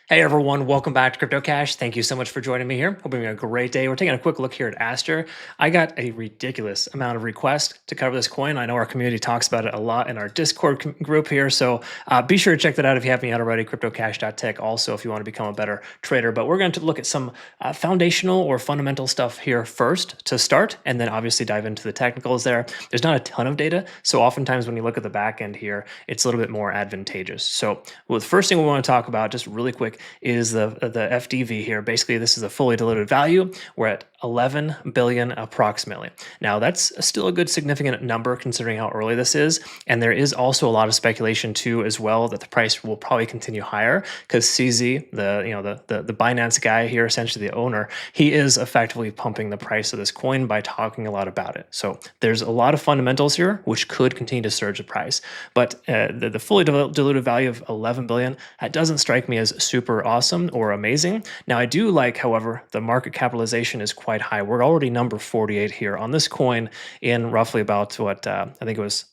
Hey everyone, welcome back to Crypto Cash. Thank you so much for joining me here. Hope you're having a great day. We're taking a quick look here at Aster. I got a ridiculous amount of requests to cover this coin. I know our community talks about it a lot in our Discord group here, so be sure to check that out if you haven't yet already, cryptocash.tech also if you want to become a better trader. But we're going to look at some foundational or fundamental stuff here first to start, and then obviously dive into the technicals there. There's not a ton of data, so oftentimes when you look at the back end here, it's a little bit more advantageous. So the first thing we want to talk about, just really quick, is the FDV here. Basically, this is a fully diluted value. We're at 11 billion approximately. Now, that's still a good significant number considering how early this is. And there is also a lot of speculation too as well that the price will probably continue higher because CZ, the Binance guy here, essentially the owner, he is effectively pumping the price of this coin by talking a lot about it. So there's a lot of fundamentals here which could continue to surge the price. But the fully diluted value of 11 billion, that doesn't strike me as super awesome or amazing. Now, I do like, however, the market capitalization is quite high. We're already number 48 here on this coin in roughly about what I think it was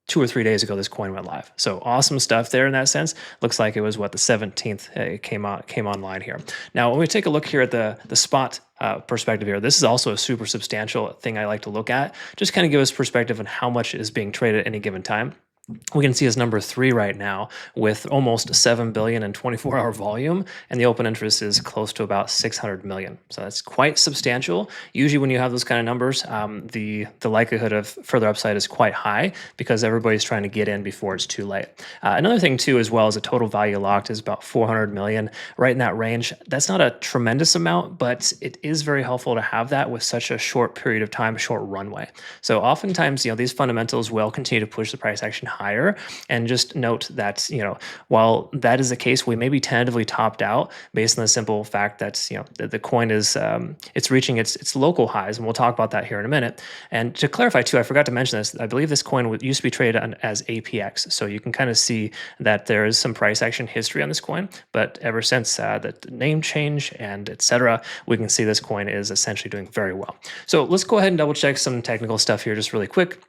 2 or 3 days ago this coin went live. So awesome stuff there in that sense. Looks like it was what the 17th it came online here. Now, when we take a look here at the spot perspective here, this is also a super substantial thing I like to look at. Just kind of give us perspective on how much is being traded at any given time. We can see as number 3 right now with almost 7 billion in 24-hour volume, and the open interest is close to about 600 million. So that's quite substantial. Usually when you have those kind of numbers, the likelihood of further upside is quite high because everybody's trying to get in before it's too late. Another thing too as well is the total value locked is about 400 million, right in that range. That's not a tremendous amount, but it is very helpful to have that with such a short period of time, short runway. So oftentimes, these fundamentals will continue to push the price action higher. And just note that, while that is the case, we may be tentatively topped out based on the simple fact that, the coin is, it's reaching its local highs. And we'll talk about that here in a minute. And to clarify too, I forgot to mention this, I believe this coin used to be traded as APX. So you can kind of see that there is some price action history on this coin. But ever since the name change and etc., we can see this coin is essentially doing very well. So let's go ahead and double check some technical stuff here just really quick.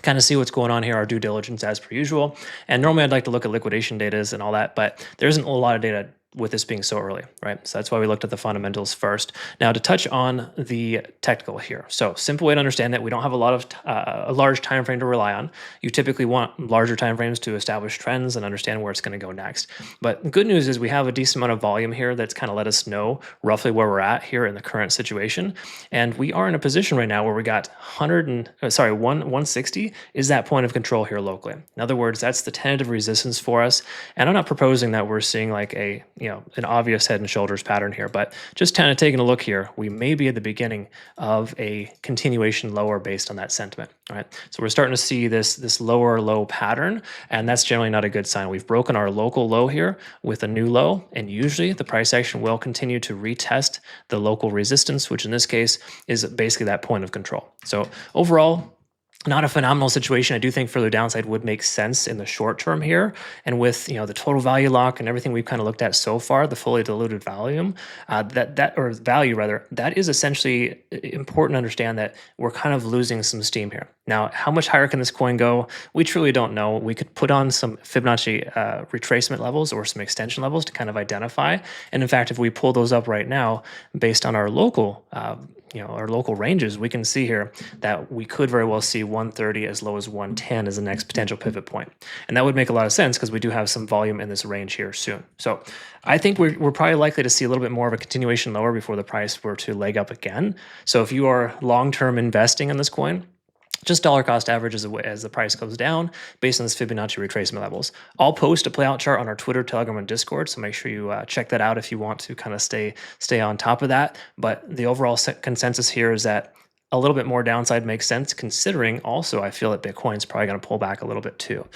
Kind of see what's going on here, our due diligence as per usual. And normally I'd like to look at liquidation data and all that, but there isn't a lot of data with this being so early, right? So that's why we looked at the fundamentals first. Now to touch on the technical here. So simple way to understand that we don't have a lot of a large time frame to rely on. You typically want larger time frames to establish trends and understand where it's going to go next. But the good news is we have a decent amount of volume here that's kind of let us know roughly where we're at here in the current situation. And we are in a position right now where we got 160 is that point of control here locally. In other words, that's the tentative resistance for us. And I'm not proposing that we're seeing like an obvious head and shoulders pattern here, but just kind of taking a look here, we may be at the beginning of a continuation lower based on that sentiment. All right, so we're starting to see this lower low pattern, and that's generally not a good sign. We've broken our local low here with a new low, and usually the price action will continue to retest the local resistance, which in this case is basically that point of control. So overall, not a phenomenal situation. I do think further downside would make sense in the short term here. And with the total value lock and everything we've kind of looked at so far, the fully diluted volume, that is essentially important to understand that we're kind of losing some steam here. Now, how much higher can this coin go? We truly don't know. We could put on some Fibonacci retracement levels or some extension levels to kind of identify. And in fact, if we pull those up right now, based on our local our local ranges, we can see here that we could very well see 130 as low as 110 as the next potential pivot point. And that would make a lot of sense because we do have some volume in this range here soon. So I think we're probably likely to see a little bit more of a continuation lower before the price were to leg up again. So if you are long-term investing in this coin, just dollar cost average as the price goes down based on this Fibonacci retracement levels. I'll post a playout chart on our Twitter, Telegram, and Discord, so make sure you check that out if you want to kind of stay on top of that. But the overall consensus here is that a little bit more downside makes sense, considering also I feel that Bitcoin's probably going to pull back a little bit too.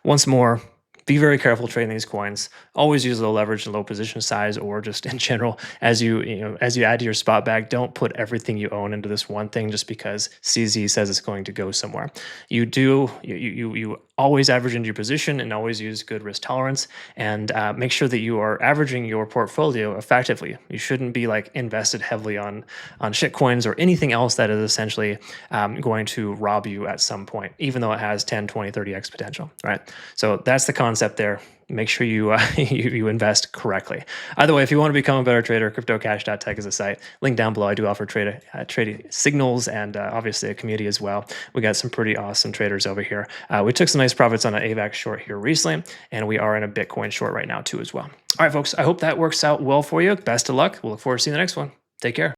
Once more, be very careful trading these coins. Always use low leverage and low position size, or just in general, as you add to your spot bag, don't put everything you own into this one thing just because CZ says it's going to go somewhere. You always average into your position and always use good risk tolerance, and make sure that you are averaging your portfolio effectively. You shouldn't be like invested heavily on shit coins or anything else that is essentially going to rob you at some point, even though it has 10, 20, 30x potential, right? So that's the concept there. make sure you you invest correctly. Either way, if you want to become a better trader, cryptocash.tech is a site. Link down below. I do offer trading signals and obviously a community as well. We got some pretty awesome traders over here. We took some nice profits on an AVAX short here recently, and we are in a Bitcoin short right now too as well. All right, folks, I hope that works out well for you. Best of luck. We'll look forward to seeing the next one. Take care.